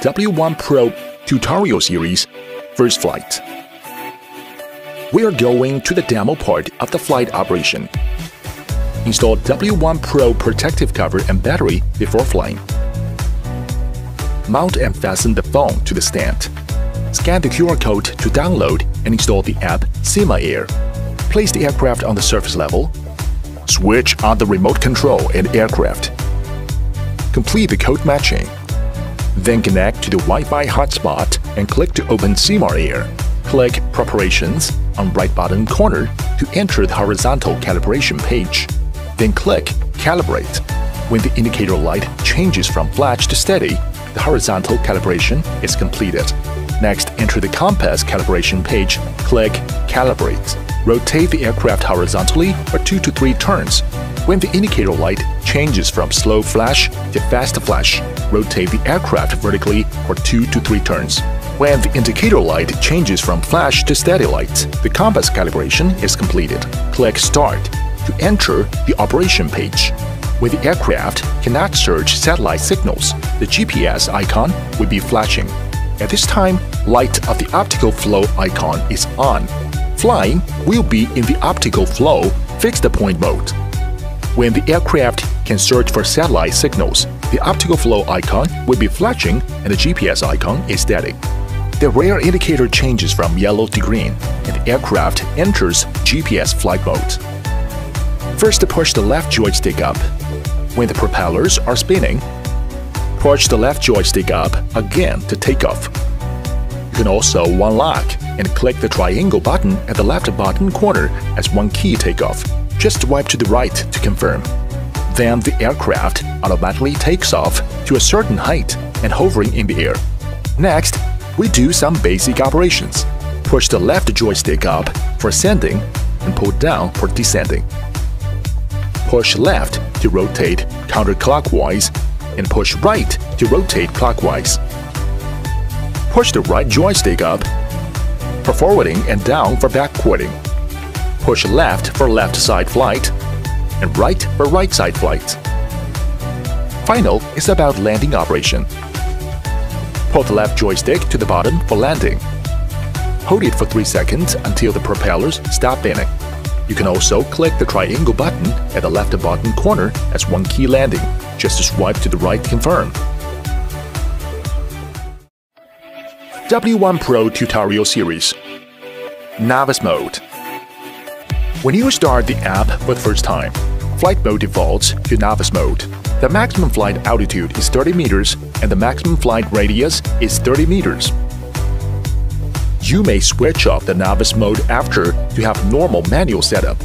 W1 Pro tutorial series, First Flight. We are going to the demo part of the flight operation. Install W1 Pro protective cover and battery before flying. Mount and fasten the phone to the stand. Scan the QR code to download and install the app Sima Air. Place the aircraft on the surface level. Switch on the remote control and aircraft. Complete the code matching. Then connect to the Wi-Fi hotspot and click to open Sima Air. Click Preparations on right bottom corner to enter the horizontal calibration page. Then click Calibrate. When the indicator light changes from flash to steady, the horizontal calibration is completed. Next, enter the compass calibration page. Click Calibrate. Rotate the aircraft horizontally for 2 to 3 turns. When the indicator light changes from slow flash to fast flash, rotate the aircraft vertically for 2 to 3 turns. When the indicator light changes from flash to steady light, the compass calibration is completed. Click Start to enter the operation page. When the aircraft cannot search satellite signals, the GPS icon will be flashing. At this time, light of the optical flow icon is on. Flying will be in the optical flow fixed point mode. When the aircraft can search for satellite signals, the optical flow icon will be flashing and the GPS icon is static. The rear indicator changes from yellow to green and the aircraft enters GPS flight mode. First, push the left joystick up. When the propellers are spinning, push the left joystick up again to take off. You can also one-lock and click the triangle button at the left bottom corner as one key takeoff. Just swipe to the right to confirm. Then the aircraft automatically takes off to a certain height and hovering in the air. Next, we do some basic operations. Push the left joystick up for ascending and pull down for descending. Push left to rotate counterclockwise and push right to rotate clockwise. Push the right joystick up for forwarding and down for backwarding. Push left for left side flight and right for right side flight. Final is about landing operation. Pull the left joystick to the bottom for landing. Hold it for 3 seconds until the propellers stop spinning. You can also click the triangle button at the left bottom corner as one key landing. Just swipe to the right to confirm. W1 Pro tutorial series. Novice mode. When you start the app for the first time, flight mode defaults to novice mode. The maximum flight altitude is 30 meters and the maximum flight radius is 30 meters. You may switch off the novice mode after to have normal manual setup.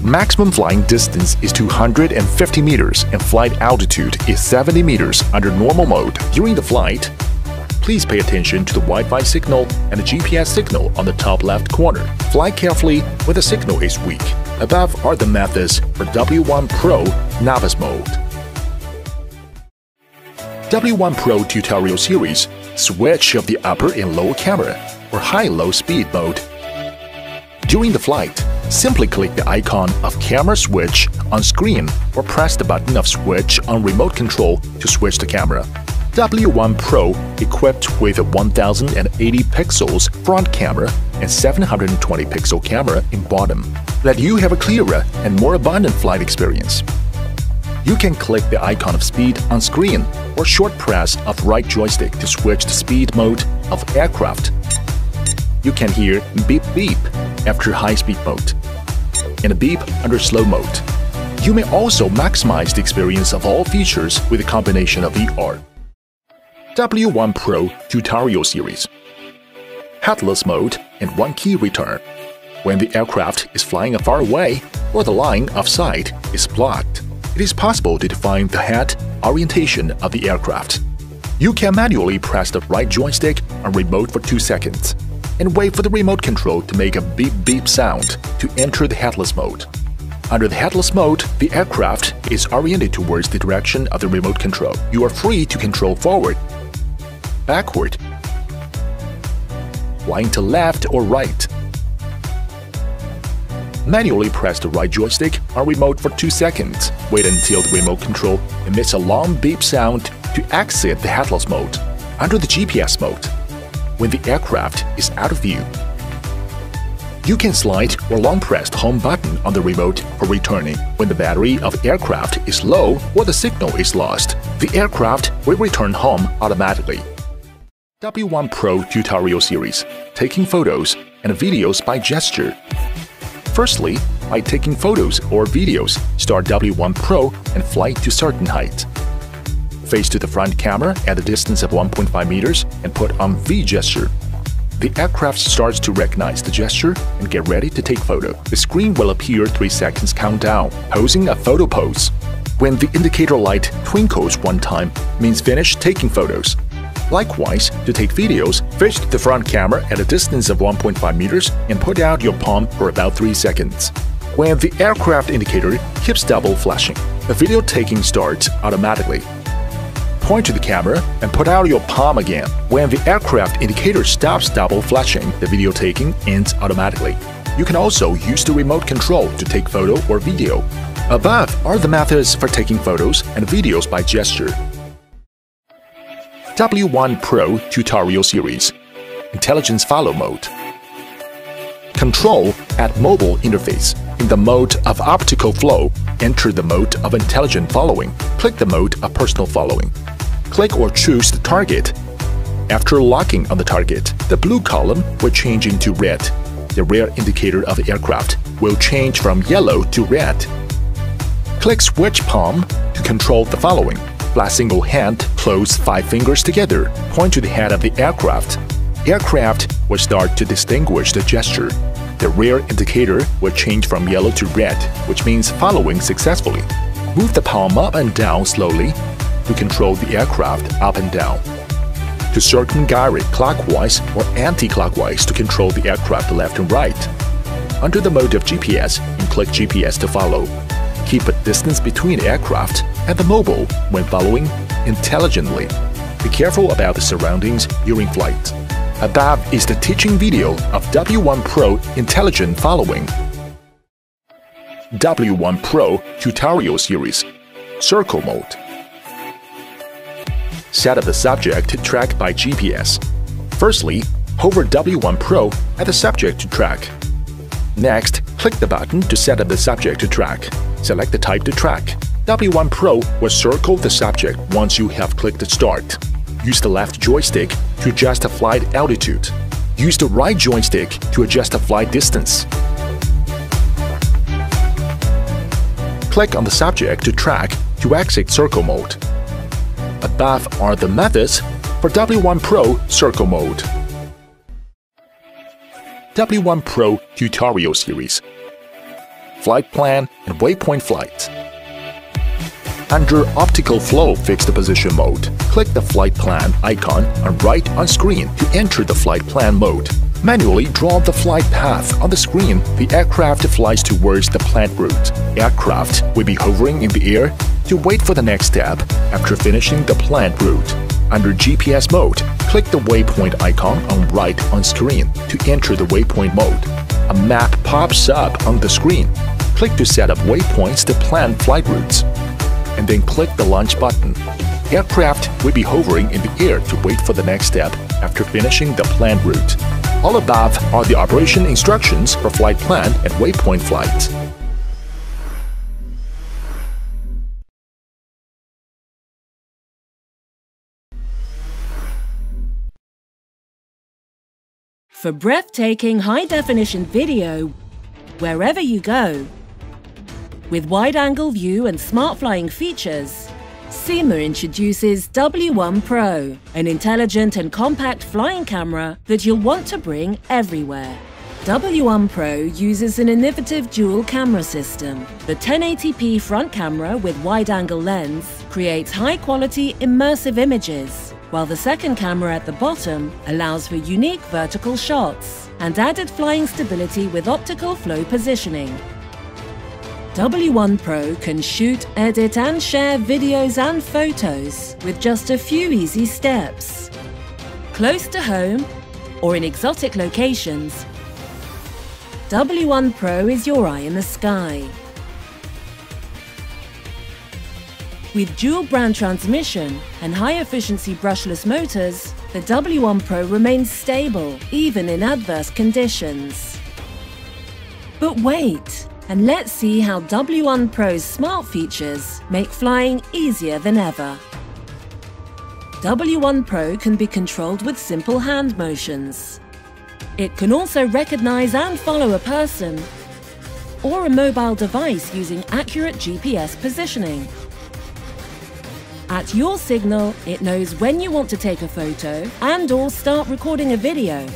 Maximum flying distance is 250 meters and flight altitude is 70 meters under normal mode. During the flight, please pay attention to the Wi-Fi signal and the GPS signal on the top left corner. Fly carefully when the signal is weak. Above are the methods for W1 Pro Novice Mode. W1 Pro tutorial series. Switch of the upper and lower camera or high-low speed mode. During the flight, simply click the icon of camera switch on screen or press the button of switch on remote control to switch the camera. W1 Pro equipped with a 1080 pixels front camera and 720 pixel camera in bottom. Let you have a clearer and more abundant flight experience. You can click the icon of speed on screen or short press of right joystick to switch the speed mode of aircraft. You can hear beep beep after high speed mode and a beep under slow mode. You may also maximize the experience of all features with a combination of VR. W1 Pro tutorial series. Headless mode and one key return. When the aircraft is flying far away or the line of sight is blocked, it is possible to define the head orientation of the aircraft. You can manually press the right joystick on remote for 2 seconds and wait for the remote control to make a beep beep sound to enter the headless mode. Under the headless mode, the aircraft is oriented towards the direction of the remote control. You are free to control forward, backward, flying to left or right. Manually press the right joystick on remote for 2 seconds. Wait until the remote control emits a long beep sound to exit the headless mode. under the GPS mode, when the aircraft is out of view. You can slide or long press the home button on the remote for returning. When the battery of aircraft is low or the signal is lost, the aircraft will return home automatically. W1 Pro Tutorial Series – Taking Photos and Videos by Gesture. Firstly, by taking photos or videos, start W1 Pro and fly to certain height. Face to the front camera at a distance of 1.5 meters and put on V gesture. The aircraft starts to recognize the gesture and get ready to take photo. The screen will appear 3 seconds countdown, posing a photo pose. When the indicator light twinkles one time, means finish taking photos. Likewise, to take videos, face to the front camera at a distance of 1.5 meters and put out your palm for about 3 seconds. When the aircraft indicator keeps double flashing, the video taking starts automatically. Point to the camera and put out your palm again. When the aircraft indicator stops double flashing, the video taking ends automatically. You can also use the remote control to take photo or video. Above are the methods for taking photos and videos by gesture. W1 Pro Tutorial Series – Intelligence Follow Mode. Control at Mobile Interface. In the mode of Optical Flow, enter the mode of Intelligent Following. Click the mode of Personal Following. Click or choose the target. After locking on the target, the blue column will change into red. The rear indicator of the aircraft will change from yellow to red. Click Switch Palm to control the following. Flat single hand, close 5 fingers together. Point to the head of the aircraft. Aircraft will start to distinguish the gesture. The rear indicator will change from yellow to red, which means following successfully. Move the palm up and down slowly to control the aircraft up and down. To circumgyrate clockwise or anti-clockwise to control the aircraft left and right. Under the mode of GPS, and click GPS to follow. Keep a distance between aircraft and the mobile when following intelligently. Be careful about the surroundings during flight. Above is the teaching video of W1 Pro Intelligent Following. W1 Pro Tutorial Series – Circle Mode. Set up the subject to track by GPS. Firstly, hover W1 Pro at the subject to track. Next, click the button to set up the subject to track. Select the type to track. W1 Pro will circle the subject once you have clicked Start. Use the left joystick to adjust the flight altitude. Use the right joystick to adjust the flight distance. Click on the subject to track to exit circle mode. Above are the methods for W1 Pro Circle Mode. W1 Pro Tutorial Series – Flight Plan and Waypoint Flight. Under Optical Flow Fixed Position Mode, click the Flight Plan icon on right on screen to enter the Flight Plan mode. Manually draw the flight path on the screen. The aircraft flies towards the planned route. Aircraft will be hovering in the air to wait for the next step after finishing the planned route. Under GPS mode, click the waypoint icon on right on screen to enter the waypoint mode. A map pops up on the screen. Click to set up waypoints to plan flight routes. And then click the launch button. Aircraft will be hovering in the air to wait for the next step after finishing the planned route. All above are the operation instructions for flight plan and waypoint flight. For breathtaking high-definition video, wherever you go, with wide-angle view and smart flying features, Syma introduces W1 Pro, an intelligent and compact flying camera that you'll want to bring everywhere. W1 Pro uses an innovative dual camera system. The 1080p front camera with wide-angle lens creates high-quality immersive images, while the second camera at the bottom allows for unique vertical shots and added flying stability with optical flow positioning. W1 Pro can shoot, edit and share videos and photos with just a few easy steps. Close to home or in exotic locations, W1 Pro is your eye in the sky. With dual-brand transmission and high-efficiency brushless motors, the W1 Pro remains stable, even in adverse conditions. But wait, and let's see how W1 Pro's smart features make flying easier than ever. W1 Pro can be controlled with simple hand motions. It can also recognize and follow a person or a mobile device using accurate GPS positioning. At your signal, it knows when you want to take a photo and/or start recording a video.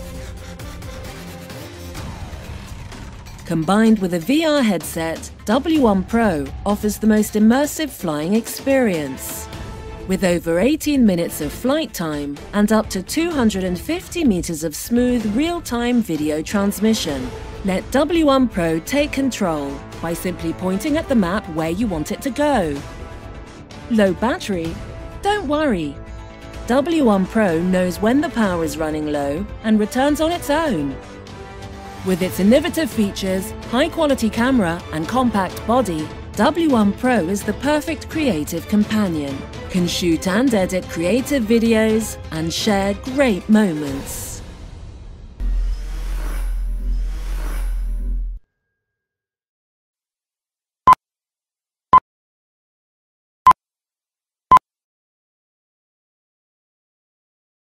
Combined with a VR headset, W1 Pro offers the most immersive flying experience. With over 18 minutes of flight time and up to 250 meters of smooth real-time video transmission, let W1 Pro take control by simply pointing at the map where you want it to go. Low battery? Don't worry. W1 Pro knows when the power is running low and returns on its own. With its innovative features, high-quality camera and compact body, W1 Pro is the perfect creative companion. Can shoot and edit creative videos and share great moments.